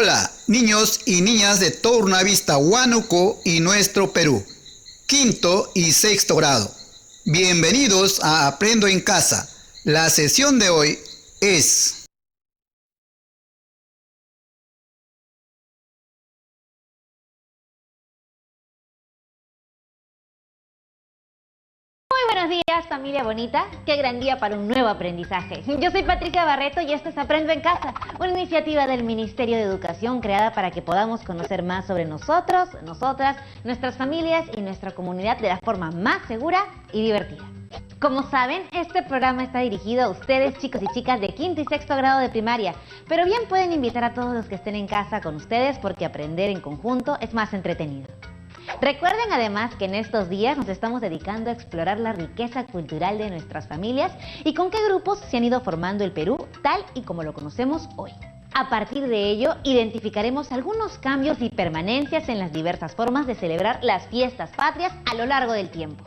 Hola, niños y niñas de Tornavista, Huánuco y nuestro Perú, quinto y sexto grado. Bienvenidos a Aprendo en Casa. La sesión de hoy es... Muy buenos días, familia bonita. Qué gran día para un nuevo aprendizaje. Yo soy Patricia Barreto y esto es Aprendo en Casa, una iniciativa del Ministerio de Educación creada para que podamos conocer más sobre nosotros, nosotras, nuestras familias y nuestra comunidad de la forma más segura y divertida. Como saben, este programa está dirigido a ustedes, chicos y chicas de quinto y sexto grado de primaria, pero bien pueden invitar a todos los que estén en casa con ustedes porque aprender en conjunto es más entretenido. Recuerden además que en estos días nos estamos dedicando a explorar la riqueza cultural de nuestras familias y con qué grupos se han ido formando el Perú tal y como lo conocemos hoy. A partir de ello, identificaremos algunos cambios y permanencias en las diversas formas de celebrar las fiestas patrias a lo largo del tiempo.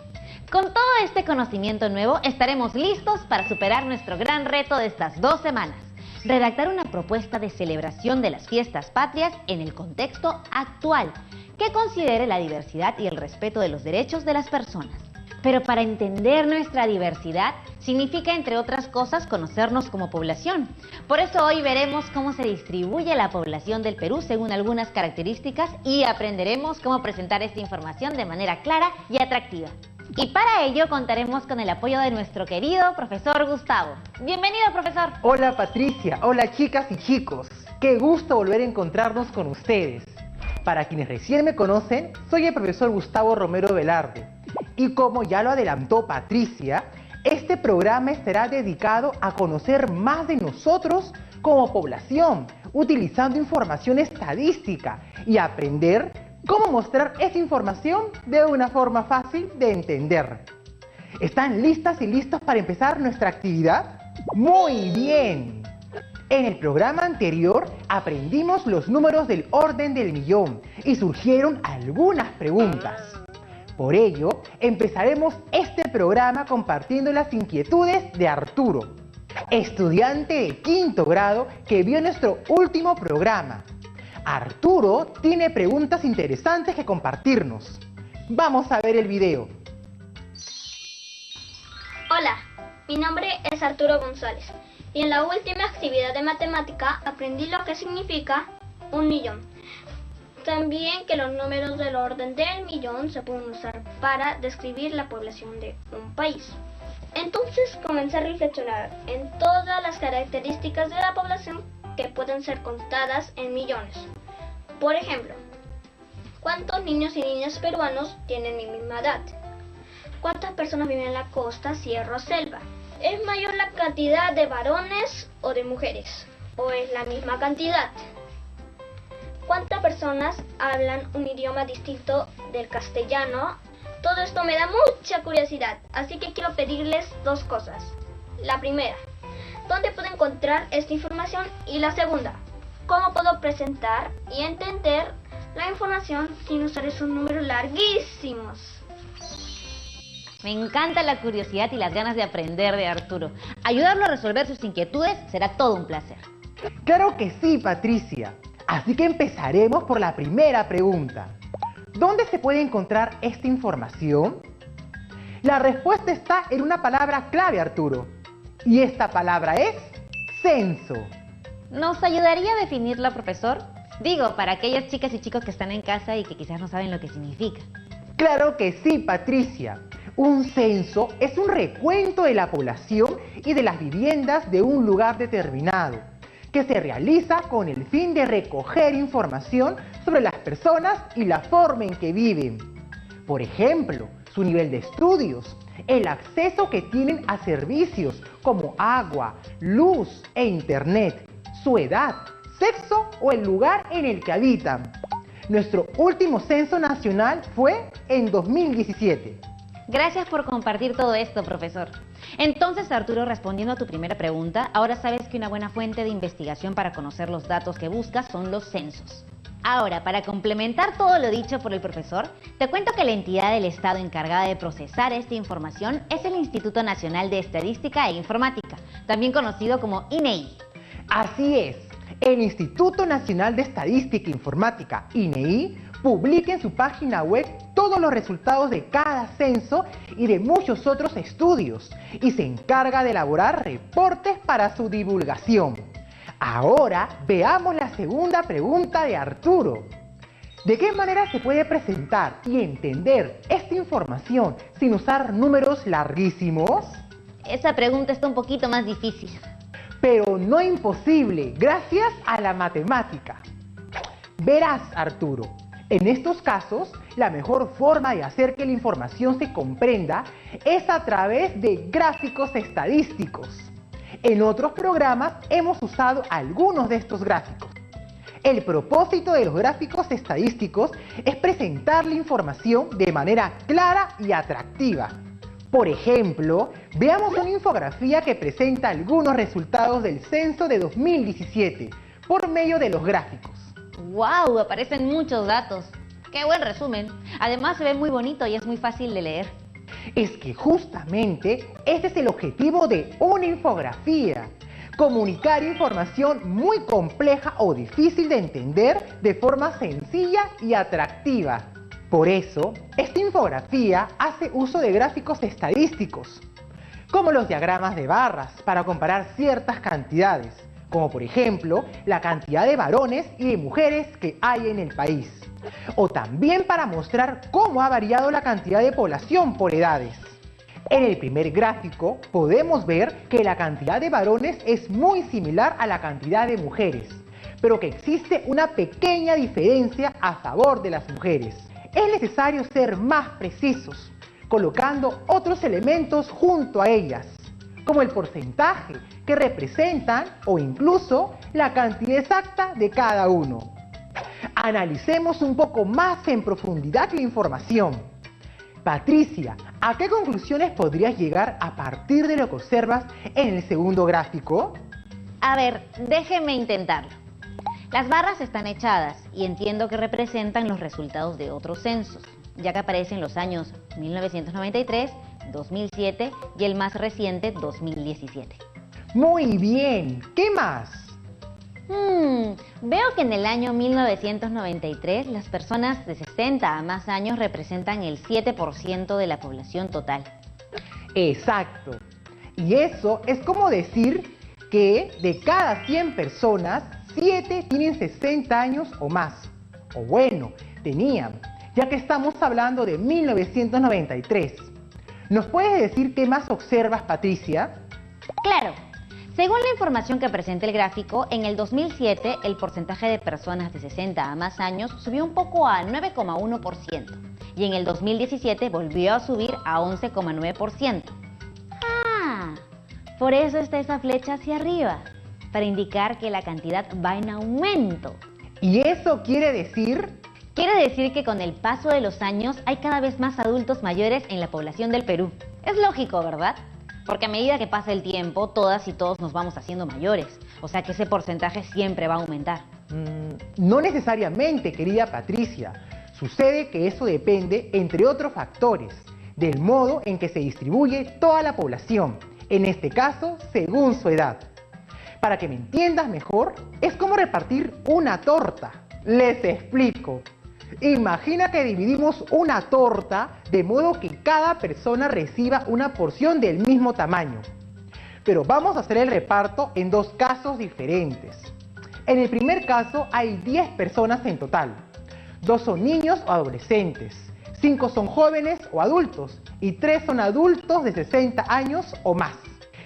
Con todo este conocimiento nuevo, estaremos listos para superar nuestro gran reto de estas 2 semanas. Redactar una propuesta de celebración de las fiestas patrias en el contexto actual, que considere la diversidad y el respeto de los derechos de las personas. Pero para entender nuestra diversidad, significa, entre otras cosas, conocernos como población. Por eso hoy veremos cómo se distribuye la población del Perú según algunas características y aprenderemos cómo presentar esta información de manera clara y atractiva. Y para ello contaremos con el apoyo de nuestro querido profesor Gustavo. Bienvenido, profesor. Hola, Patricia. Hola, chicas y chicos. Qué gusto volver a encontrarnos con ustedes. Para quienes recién me conocen, soy el profesor Gustavo Romero Velarde. Y como ya lo adelantó Patricia, este programa estará dedicado a conocer más de nosotros como población, utilizando información estadística y aprender cómo mostrar esa información de una forma fácil de entender. ¿Están listas y listos para empezar nuestra actividad? ¡Muy bien! En el programa anterior aprendimos los números del orden del millón y surgieron algunas preguntas. Por ello, empezaremos este programa compartiendo las inquietudes de Arturo, estudiante de quinto grado que vio nuestro último programa. Arturo tiene preguntas interesantes que compartirnos. Vamos a ver el video. Hola, mi nombre es Arturo González y en la última actividad de matemática aprendí lo que significa 1 millón. También que los números del orden del millón se pueden usar para describir la población de un país. Entonces comencé a reflexionar en todas las características de la población que pueden ser contadas en millones. Por ejemplo, ¿cuántos niños y niñas peruanos tienen mi misma edad? ¿Cuántas personas viven en la costa, sierra o selva? ¿Es mayor la cantidad de varones o de mujeres? ¿O es la misma cantidad? ¿Cuántas personas hablan un idioma distinto del castellano? Todo esto me da mucha curiosidad, así que quiero pedirles 2 cosas. La primera, ¿dónde puedo encontrar esta información? Y la segunda, ¿cómo puedo presentar y entender la información sin usar esos números larguísimos? Me encanta la curiosidad y las ganas de aprender de Arturo. Ayudarlo a resolver sus inquietudes será todo un placer. Claro que sí, Patricia. Así que empezaremos por la primera pregunta. ¿Dónde se puede encontrar esta información? La respuesta está en una palabra clave, Arturo. Y esta palabra es censo. ¿Nos ayudaría a definirla, profesor? Digo, para aquellas chicas y chicos que están en casa y que quizás no saben lo que significa. Claro que sí, Patricia. Un censo es un recuento de la población y de las viviendas de un lugar determinado, que se realiza con el fin de recoger información sobre las personas y la forma en que viven. Por ejemplo, su nivel de estudios, el acceso que tienen a servicios como agua, luz e internet, su edad, sexo o el lugar en el que habitan. Nuestro último censo nacional fue en 2017. Gracias por compartir todo esto, profesor. Entonces, Arturo, respondiendo a tu primera pregunta, ahora sabes que una buena fuente de investigación para conocer los datos que buscas son los censos. Ahora, para complementar todo lo dicho por el profesor, te cuento que la entidad del Estado encargada de procesar esta información es el Instituto Nacional de Estadística e Informática, también conocido como INEI. Así es. El Instituto Nacional de Estadística e Informática, INEI, publica en su página web todos los resultados de cada censo y de muchos otros estudios y se encarga de elaborar reportes para su divulgación. Ahora veamos la segunda pregunta de Arturo. ¿De qué manera se puede presentar y entender esta información sin usar números larguísimos? Esa pregunta está un poquito más difícil. Pero no imposible, gracias a la matemática. Verás, Arturo, en estos casos, la mejor forma de hacer que la información se comprenda es a través de gráficos estadísticos. En otros programas hemos usado algunos de estos gráficos. El propósito de los gráficos estadísticos es presentar la información de manera clara y atractiva. Por ejemplo, veamos una infografía que presenta algunos resultados del censo de 2017 por medio de los gráficos. ¡Wow! Aparecen muchos datos. ¡Qué buen resumen! Además se ve muy bonito y es muy fácil de leer. Es que justamente este es el objetivo de una infografía. Comunicar información muy compleja o difícil de entender de forma sencilla y atractiva. Por eso, esta infografía hace uso de gráficos estadísticos, como los diagramas de barras para comparar ciertas cantidades, como por ejemplo la cantidad de varones y de mujeres que hay en el país, o también para mostrar cómo ha variado la cantidad de población por edades. En el primer gráfico podemos ver que la cantidad de varones es muy similar a la cantidad de mujeres, pero que existe una pequeña diferencia a favor de las mujeres. Es necesario ser más precisos, colocando otros elementos junto a ellas, como el porcentaje que representan o incluso la cantidad exacta de cada uno. Analicemos un poco más en profundidad la información. Patricia, ¿a qué conclusiones podrías llegar a partir de lo que observas en el segundo gráfico? A ver, déjenme intentarlo. Las barras están echadas y entiendo que representan los resultados de otros censos, ya que aparecen los años 1993, 2007 y el más reciente 2017. Muy bien, ¿qué más? Veo que en el año 1993 las personas de 60 a más años representan el 7% de la población total. Exacto. Y eso es como decir que de cada 100 personas, 7 tienen 60 años o más. O bueno, tenían, ya que estamos hablando de 1993. ¿Nos puedes decir qué más observas, Patricia? Claro. Según la información que presenta el gráfico, en el 2007 el porcentaje de personas de 60 a más años subió un poco a 9,1% y en el 2017 volvió a subir a 11,9%. Ah, por eso está esa flecha hacia arriba, para indicar que la cantidad va en aumento. ¿Y eso quiere decir? Quiere decir que con el paso de los años hay cada vez más adultos mayores en la población del Perú. Es lógico, ¿verdad? Porque a medida que pasa el tiempo, todas y todos nos vamos haciendo mayores. O sea que ese porcentaje siempre va a aumentar. No necesariamente, querida Patricia. Sucede que eso depende, entre otros factores, del modo en que se distribuye toda la población. En este caso, según su edad. Para que me entiendas mejor, es como repartir una torta. Les explico. Imagina que dividimos una torta de modo que cada persona reciba una porción del mismo tamaño. Pero vamos a hacer el reparto en dos casos diferentes. En el primer caso hay 10 personas en total. 2 son niños o adolescentes, 5 son jóvenes o adultos y 3 son adultos de 60 años o más.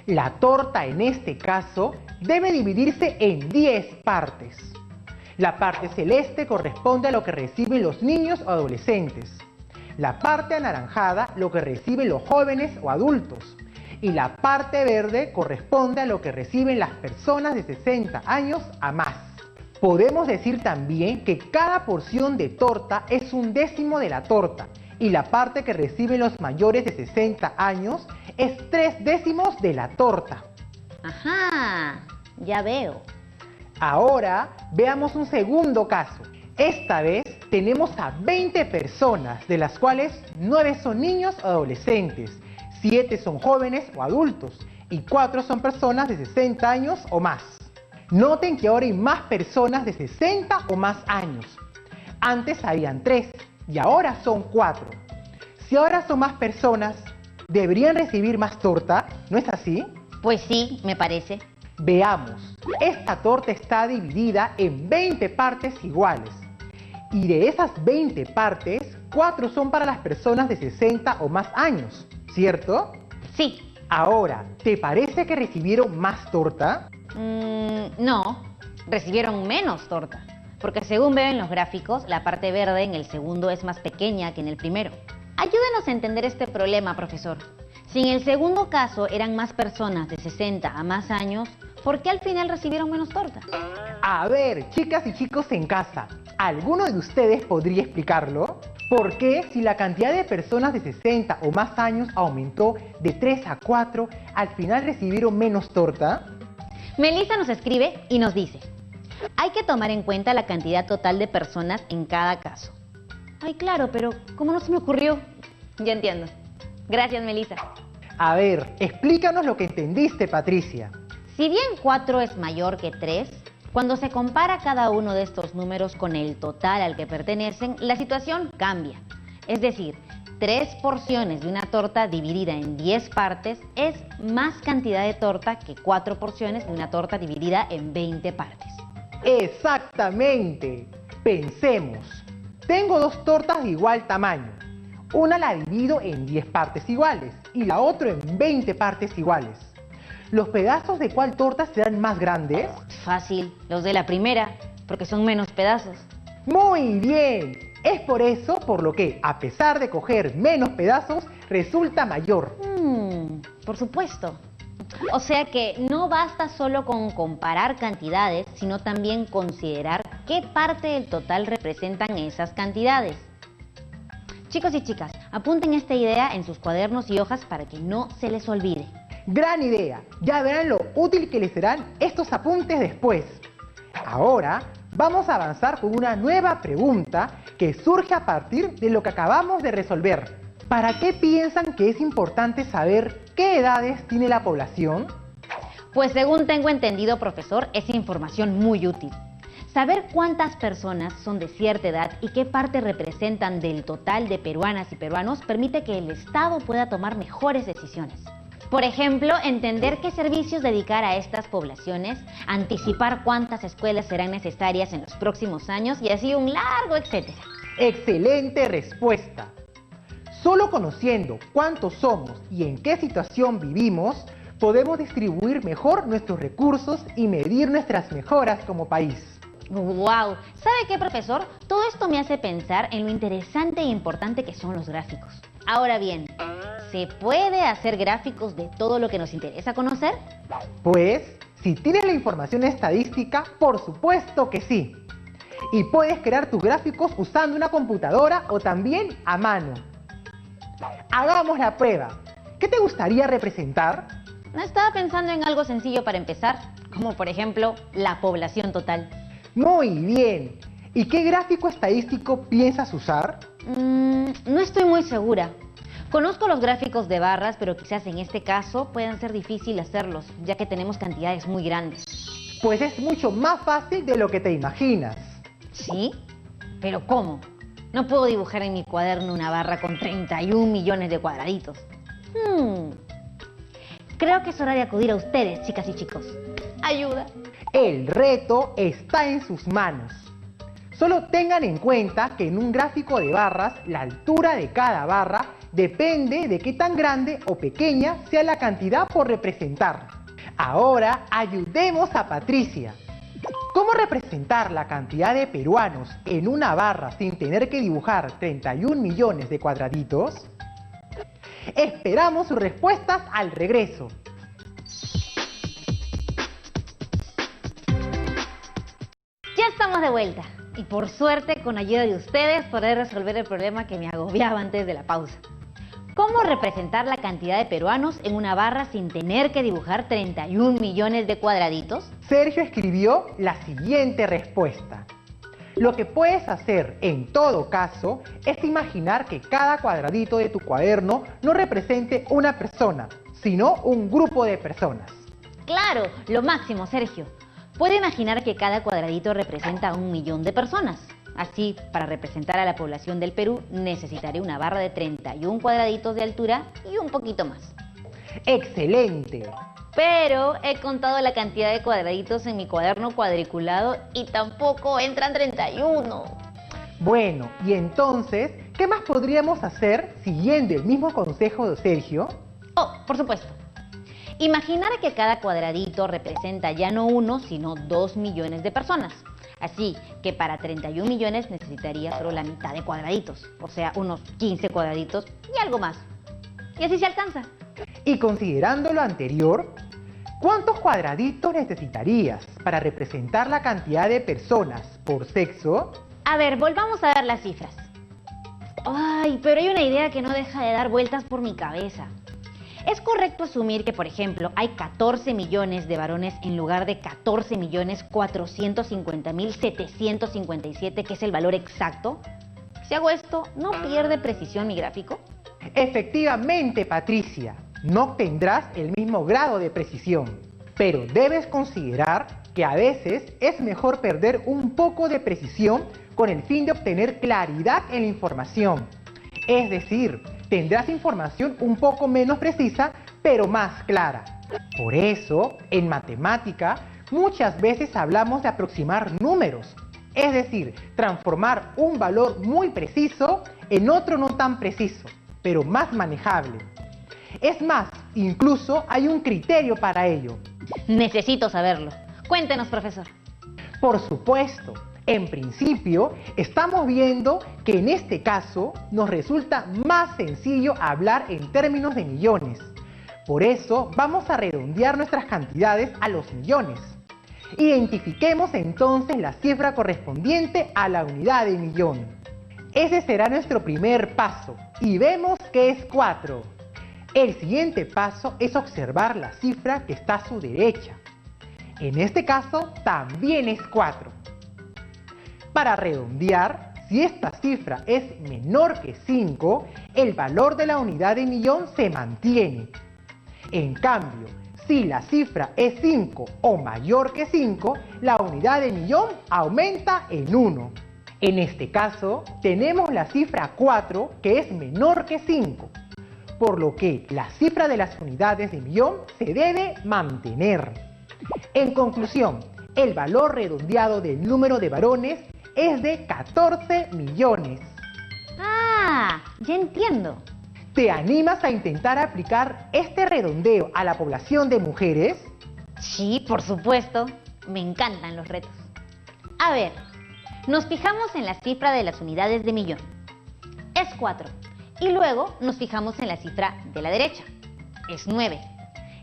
La torta en este caso debe dividirse en 10 partes. La parte celeste corresponde a lo que reciben los niños o adolescentes. La parte anaranjada lo que reciben los jóvenes o adultos. Y la parte verde corresponde a lo que reciben las personas de 60 años a más. Podemos decir también que cada porción de torta es un décimo de la torta. Y la parte que reciben los mayores de 60 años es 3 décimos de la torta. Ajá, ya veo. Ahora veamos un segundo caso. Esta vez tenemos a 20 personas, de las cuales 9 son niños o adolescentes, 7 son jóvenes o adultos y 4 son personas de 60 años o más. Noten que ahora hay más personas de 60 o más años. Antes habían 3 y ahora son 4. Si ahora son más personas, ¿deberían recibir más torta? ¿No es así? Pues sí, me parece. Veamos, esta torta está dividida en 20 partes iguales. Y de esas 20 partes, 4 son para las personas de 60 o más años, ¿cierto? Sí. Ahora, ¿te parece que recibieron más torta? No, recibieron menos torta. Porque según veo en los gráficos, la parte verde en el segundo es más pequeña que en el primero. Ayúdenos a entender este problema, profesor. Si en el segundo caso eran más personas de 60 a más años, ¿por qué al final recibieron menos torta? A ver, chicas y chicos en casa, ¿alguno de ustedes podría explicarlo? ¿Por qué si la cantidad de personas de 60 o más años aumentó de 3 a 4, al final recibieron menos torta? Melissa nos escribe y nos dice: hay que tomar en cuenta la cantidad total de personas en cada caso. Ay, claro, pero ¿cómo no se me ocurrió? Ya entiendo. Gracias, Melissa. A ver, explícanos lo que entendiste, Patricia. Si bien 4 es mayor que 3, cuando se compara cada uno de estos números con el total al que pertenecen, la situación cambia. Es decir, 3 porciones de una torta dividida en 10 partes es más cantidad de torta que 4 porciones de una torta dividida en 20 partes. Exactamente. Pensemos. Tengo 2 tortas de igual tamaño. Una la divido en 10 partes iguales y la otra en 20 partes iguales. ¿Los pedazos de cuál torta serán más grandes? Fácil, los de la primera, porque son menos pedazos. Muy bien. Es por eso por lo que, a pesar de coger menos pedazos, resulta mayor. Por supuesto. O sea que no basta solo con comparar cantidades, sino también considerar qué parte del total representan esas cantidades. Chicos y chicas, apunten esta idea en sus cuadernos y hojas para que no se les olvide. Gran idea. Ya verán lo útil que les serán estos apuntes después. Ahora vamos a avanzar con una nueva pregunta que surge a partir de lo que acabamos de resolver. ¿Para qué piensan que es importante saber qué edades tiene la población? Pues según tengo entendido, profesor, es información muy útil. Saber cuántas personas son de cierta edad y qué parte representan del total de peruanas y peruanos permite que el Estado pueda tomar mejores decisiones. Por ejemplo, entender qué servicios dedicar a estas poblaciones, anticipar cuántas escuelas serán necesarias en los próximos años y así un largo etcétera. Excelente respuesta. Solo conociendo cuántos somos y en qué situación vivimos, podemos distribuir mejor nuestros recursos y medir nuestras mejoras como país. ¡Wow! ¿Sabe qué, profesor? Todo esto me hace pensar en lo interesante e importante que son los gráficos. Ahora bien, ¿se puede hacer gráficos de todo lo que nos interesa conocer? Pues, si tienes la información estadística, por supuesto que sí. Y puedes crear tus gráficos usando una computadora o también a mano. Hagamos la prueba. ¿Qué te gustaría representar? Estaba pensando en algo sencillo para empezar, como por ejemplo, la población total. Muy bien. ¿Y qué gráfico estadístico piensas usar? No estoy muy segura. Conozco los gráficos de barras, pero quizás en este caso puedan ser difícil hacerlos, ya que tenemos cantidades muy grandes. Pues es mucho más fácil de lo que te imaginas. ¿Sí? ¿Pero cómo? No puedo dibujar en mi cuaderno una barra con 31 millones de cuadraditos. Creo que es hora de acudir a ustedes, chicas y chicos. ¡Ayuda! El reto está en sus manos. Solo tengan en cuenta que en un gráfico de barras, la altura de cada barra depende de qué tan grande o pequeña sea la cantidad por representar. Ahora ayudemos a Patricia. ¿Cómo representar la cantidad de peruanos en una barra sin tener que dibujar 31 millones de cuadraditos? Esperamos sus respuestas al regreso. Ya estamos de vuelta y por suerte con ayuda de ustedes podré resolver el problema que me agobiaba antes de la pausa. ¿Cómo representar la cantidad de peruanos en una barra sin tener que dibujar 31 millones de cuadraditos? Sergio escribió la siguiente respuesta. Lo que puedes hacer en todo caso es imaginar que cada cuadradito de tu cuaderno no represente una persona, sino un grupo de personas. Claro, lo máximo, Sergio. Puede imaginar que cada cuadradito representa 1 millón de personas. Así, para representar a la población del Perú, necesitaré una barra de 31 cuadraditos de altura y un poquito más. ¡Excelente! Pero he contado la cantidad de cuadraditos en mi cuaderno cuadriculado y tampoco entran 31. Bueno, y entonces, ¿qué más podríamos hacer siguiendo el mismo consejo de Sergio? Oh, por supuesto. Imaginar que cada cuadradito representa ya no 1, sino 2 millones de personas. Así que para 31 millones necesitaría solo la mitad de cuadraditos, o sea, unos 15 cuadraditos y algo más. Y así se alcanza. Y considerando lo anterior, ¿cuántos cuadraditos necesitarías para representar la cantidad de personas por sexo? A ver, volvamos a ver las cifras. Ay, pero hay una idea que no deja de dar vueltas por mi cabeza. ¿Es correcto asumir que, por ejemplo, hay 14 millones de varones en lugar de 14.450.757, que es el valor exacto? Si hago esto, ¿no pierde precisión mi gráfico? Efectivamente, Patricia, no obtendrás el mismo grado de precisión, pero debes considerar que a veces es mejor perder un poco de precisión con el fin de obtener claridad en la información. Es decir, tendrás información un poco menos precisa, pero más clara. Por eso, en matemática, muchas veces hablamos de aproximar números, es decir, transformar un valor muy preciso en otro no tan preciso, pero más manejable. Es más, incluso hay un criterio para ello. Necesito saberlo. Cuéntenos, profesor. Por supuesto, en principio, estamos viendo que en este caso nos resulta más sencillo hablar en términos de millones. Por eso vamos a redondear nuestras cantidades a los millones. Identifiquemos entonces la cifra correspondiente a la unidad de millón. Ese será nuestro primer paso y vemos que es 4. El siguiente paso es observar la cifra que está a su derecha. En este caso también es 4. Para redondear, si esta cifra es menor que 5, el valor de la unidad de millón se mantiene. En cambio, si la cifra es 5 o mayor que 5, la unidad de millón aumenta en 1. En este caso, tenemos la cifra 4 que es menor que 5, por lo que la cifra de las unidades de millón se debe mantener. En conclusión, el valor redondeado del número de varones es de 14 millones. Ah, ya entiendo. ¿Te animas a intentar aplicar este redondeo a la población de mujeres? Sí, por supuesto. Me encantan los retos. A ver, nos fijamos en la cifra de las unidades de millón. Es 4. Y luego nos fijamos en la cifra de la derecha. Es 9.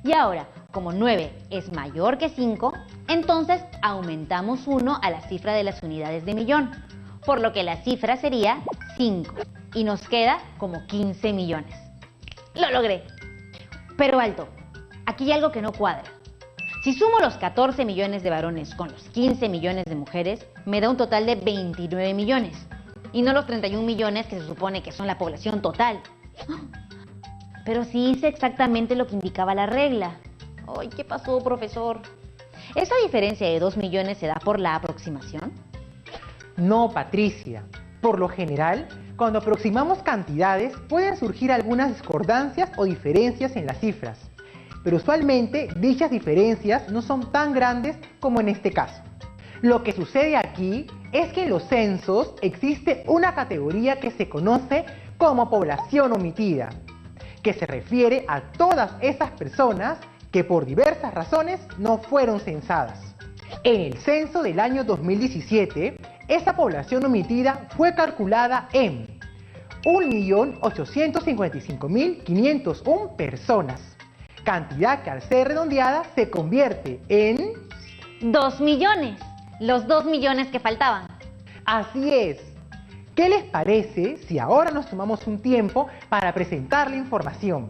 Y ahora, como 9 es mayor que 5, entonces aumentamos 1 a la cifra de las unidades de millón, por lo que la cifra sería 5 y nos queda como 15 millones. ¡Lo logré! Pero alto, aquí hay algo que no cuadra. Si sumo los 14 millones de varones con los 15 millones de mujeres, me da un total de 29 millones, y no los 31 millones que se supone que son la población total. Pero sí hice exactamente lo que indicaba la regla. Ay, ¿qué pasó, profesor? ¿Esa diferencia de 2 millones se da por la aproximación? No, Patricia. Por lo general, cuando aproximamos cantidades, pueden surgir algunas discordancias o diferencias en las cifras, pero usualmente dichas diferencias no son tan grandes como en este caso. Lo que sucede aquí es que en los censos existe una categoría que se conoce como población omitida, que se refiere a todas esas personas que por diversas razones no fueron censadas. En el censo del año 2017, esa población omitida fue calculada en 1.855.501 personas, cantidad que al ser redondeada se convierte en 2 millones, los 2 millones que faltaban. Así es. ¿Qué les parece si ahora nos tomamos un tiempo para presentar la información?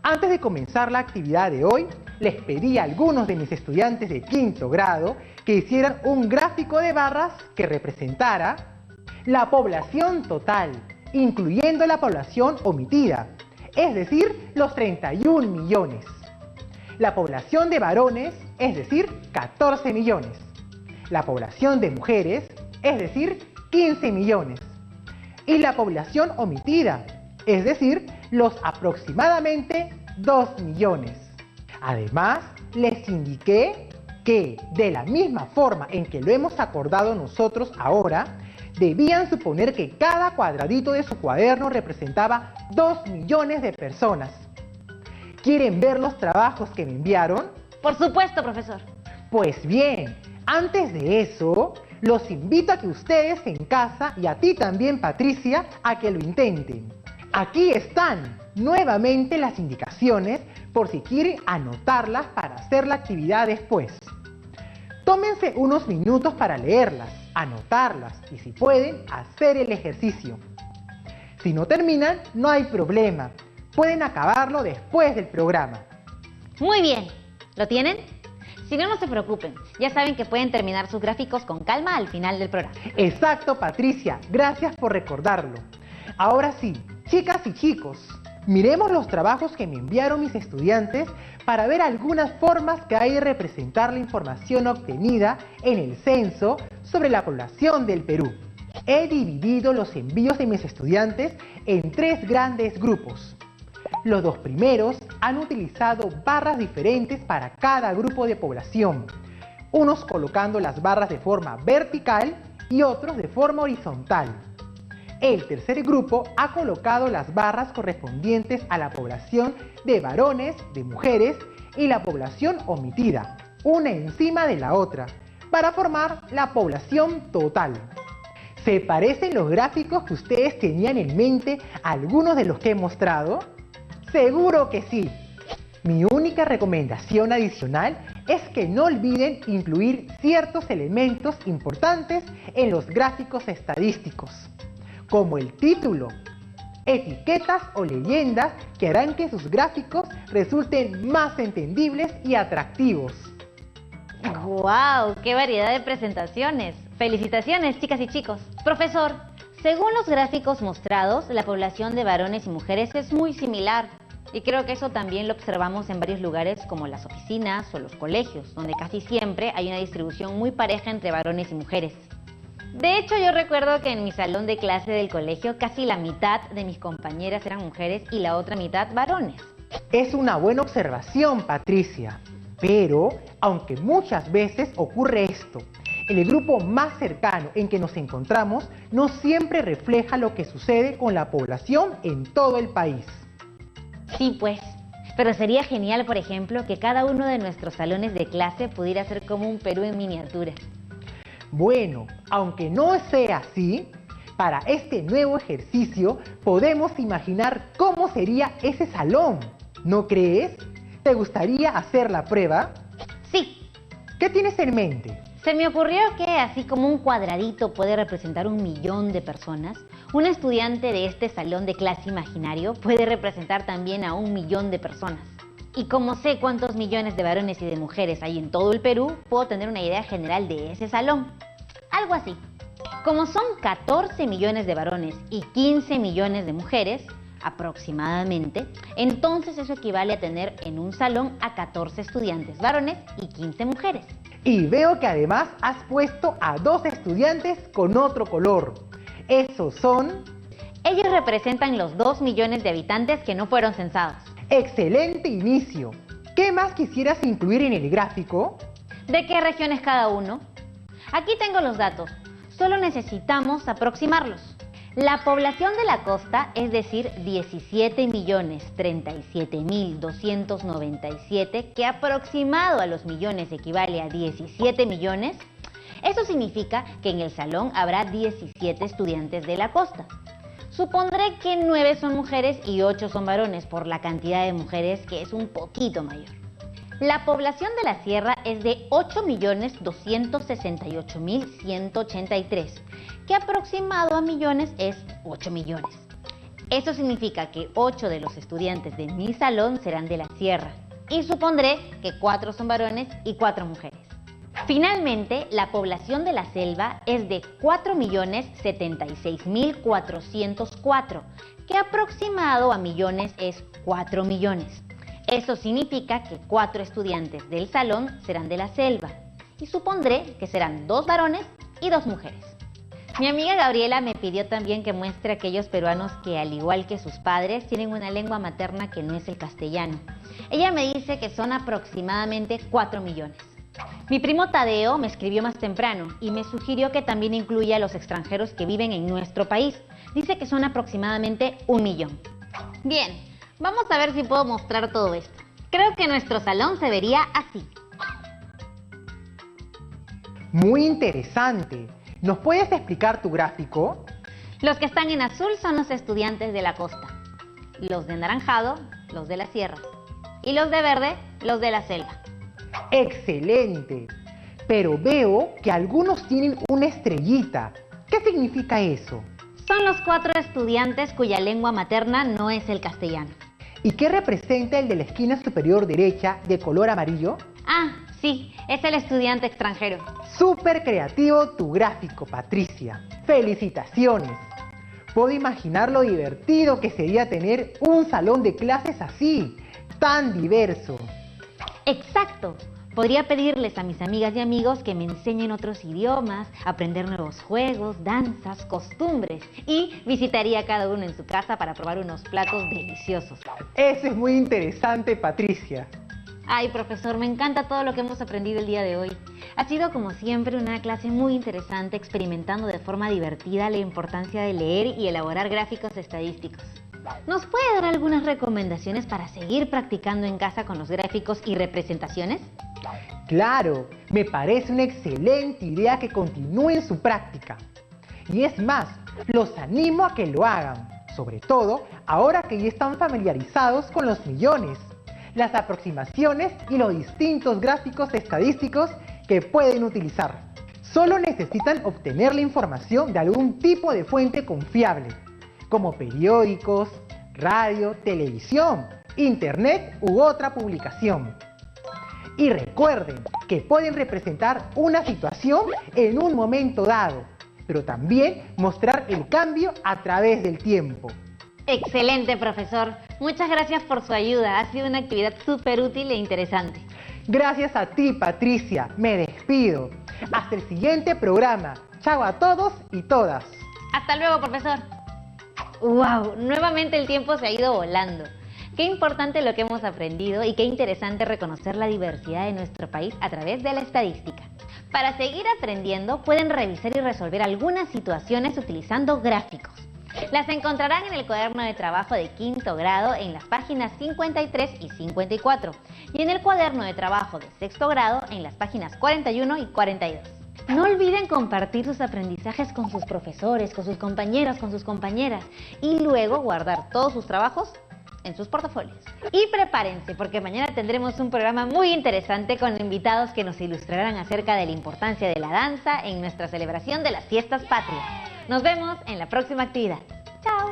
Antes de comenzar la actividad de hoy, les pedí a algunos de mis estudiantes de quinto grado que hicieran un gráfico de barras que representara la población total, incluyendo la población omitida, es decir, los 31 millones. La población de varones, es decir, 14 millones. La población de mujeres, es decir, 15 millones. Y la población omitida, es decir, los aproximadamente 2 millones. Además, les indiqué que, de la misma forma en que lo hemos acordado nosotros ahora, debían suponer que cada cuadradito de su cuaderno representaba 2 millones de personas. ¿Quieren ver los trabajos que me enviaron? Por supuesto, profesor. Pues bien, antes de eso, los invito a que ustedes en casa, y a ti también, Patricia, a que lo intenten. Aquí están nuevamente las indicaciones por si quieren anotarlas para hacer la actividad después. Tómense unos minutos para leerlas, anotarlas y, si pueden, hacer el ejercicio. Si no terminan, no hay problema. Pueden acabarlo después del programa. Muy bien. ¿Lo tienen? Si no, no se preocupen. Ya saben que pueden terminar sus gráficos con calma al final del programa. Exacto, Patricia. Gracias por recordarlo. Ahora sí, chicas y chicos, miremos los trabajos que me enviaron mis estudiantes para ver algunas formas que hay de representar la información obtenida en el censo sobre la población del Perú. He dividido los envíos de mis estudiantes en 3 grandes grupos. Los 2 primeros han utilizado barras diferentes para cada grupo de población, unos colocando las barras de forma vertical y otros de forma horizontal. El tercer grupo ha colocado las barras correspondientes a la población de varones, de mujeres y la población omitida, una encima de la otra, para formar la población total. ¿Se parecen los gráficos que ustedes tenían en mente a algunos de los que he mostrado? ¡Seguro que sí! Mi única recomendación adicional es que no olviden incluir ciertos elementos importantes en los gráficos estadísticos, como el título, etiquetas o leyendas que harán que sus gráficos resulten más entendibles y atractivos. ¡Guau! ¡Qué variedad de presentaciones! ¡Felicitaciones, chicas y chicos! Profesor, según los gráficos mostrados, la población de varones y mujeres es muy similar. Y creo que eso también lo observamos en varios lugares como las oficinas o los colegios, donde casi siempre hay una distribución muy pareja entre varones y mujeres. De hecho, yo recuerdo que en mi salón de clase del colegio casi la mitad de mis compañeras eran mujeres y la otra mitad varones. Es una buena observación, Patricia. Pero, aunque muchas veces ocurre esto, el grupo más cercano en que nos encontramos no siempre refleja lo que sucede con la población en todo el país. Sí, pues. Pero sería genial, por ejemplo, que cada uno de nuestros salones de clase pudiera ser como un Perú en miniatura. Bueno, aunque no sea así, para este nuevo ejercicio podemos imaginar cómo sería ese salón, ¿no crees? ¿Te gustaría hacer la prueba? Sí. ¿Qué tienes en mente? Se me ocurrió que, así como un cuadradito puede representar 1 millón de personas, un estudiante de este salón de clase imaginario puede representar también a 1 millón de personas. Y como sé cuántos millones de varones y de mujeres hay en todo el Perú, puedo tener una idea general de ese salón. Algo así. Como son 14 millones de varones y 15 millones de mujeres, aproximadamente, entonces eso equivale a tener en un salón a 14 estudiantes varones y 15 mujeres. Y veo que además has puesto a 2 estudiantes con otro color. Esos son... Ellos representan los 2 millones de habitantes que no fueron censados. ¡Excelente inicio! ¿Qué más quisieras incluir en el gráfico? ¿De qué región es cada uno? Aquí tengo los datos. Solo necesitamos aproximarlos. La población de la costa, es decir, 17.037.297, que aproximado a los millones equivale a 17 millones, eso significa que en el salón habrá 17 estudiantes de la costa. Supondré que 9 son mujeres y 8 son varones, por la cantidad de mujeres que es un poquito mayor. La población de la sierra es de 8.268.183, que aproximado a millones es 8 millones. Eso significa que 8 de los estudiantes de mi salón serán de la sierra, y supondré que 4 son varones y 4 mujeres. Finalmente, la población de la selva es de 4.076.404, que aproximado a millones es 4 millones. Eso significa que 4 estudiantes del salón serán de la selva y supondré que serán 2 varones y 2 mujeres. Mi amiga Gabriela me pidió también que muestre a aquellos peruanos que, al igual que sus padres, tienen una lengua materna que no es el castellano. Ella me dice que son aproximadamente 4 millones. Mi primo Tadeo me escribió más temprano y me sugirió que también incluya a los extranjeros que viven en nuestro país. Dice que son aproximadamente 1 millón. Bien, vamos a ver si puedo mostrar todo esto. Creo que nuestro salón se vería así. Muy interesante. ¿Nos puedes explicar tu gráfico? Los que están en azul son los estudiantes de la costa, los de naranjado, los de la sierra, y los de verde, los de la selva. ¡Excelente! Pero veo que algunos tienen una estrellita. ¿Qué significa eso? Son los 4 estudiantes cuya lengua materna no es el castellano. ¿Y qué representa el de la esquina superior derecha de color amarillo? Ah, sí, es el estudiante extranjero. ¡Súper creativo tu gráfico, Patricia! ¡Felicitaciones! Puedo imaginar lo divertido que sería tener un salón de clases así, tan diverso. Exacto. Podría pedirles a mis amigas y amigos que me enseñen otros idiomas, aprender nuevos juegos, danzas, costumbres y visitaría a cada uno en su casa para probar unos platos deliciosos. Eso es muy interesante, Patricia. Ay, profesor, me encanta todo lo que hemos aprendido el día de hoy. Ha sido, como siempre, una clase muy interesante, experimentando de forma divertida la importancia de leer y elaborar gráficos estadísticos. ¿Nos puede dar algunas recomendaciones para seguir practicando en casa con los gráficos y representaciones? Claro, me parece una excelente idea que continúen su práctica. Y es más, los animo a que lo hagan, sobre todo ahora que ya están familiarizados con los millones, las aproximaciones y los distintos gráficos estadísticos que pueden utilizar. Solo necesitan obtener la información de algún tipo de fuente confiable, como periódicos, radio, televisión, internet u otra publicación. Y recuerden que pueden representar una situación en un momento dado, pero también mostrar el cambio a través del tiempo. Excelente, profesor. Muchas gracias por su ayuda. Ha sido una actividad súper útil e interesante. Gracias a ti, Patricia. Me despido. Hasta el siguiente programa. Chao a todos y todas. Hasta luego, profesor. ¡Wow! Nuevamente el tiempo se ha ido volando. Qué importante lo que hemos aprendido y qué interesante reconocer la diversidad de nuestro país a través de la estadística. Para seguir aprendiendo, pueden revisar y resolver algunas situaciones utilizando gráficos. Las encontrarán en el cuaderno de trabajo de 5º grado en las páginas 53 y 54 y en el cuaderno de trabajo de 6º grado en las páginas 41 y 42. No olviden compartir sus aprendizajes con sus profesores, con sus compañeros, con sus compañeras y luego guardar todos sus trabajos en sus portafolios. Y prepárense porque mañana tendremos un programa muy interesante con invitados que nos ilustrarán acerca de la importancia de la danza en nuestra celebración de las fiestas patrias. Nos vemos en la próxima actividad. ¡Chao!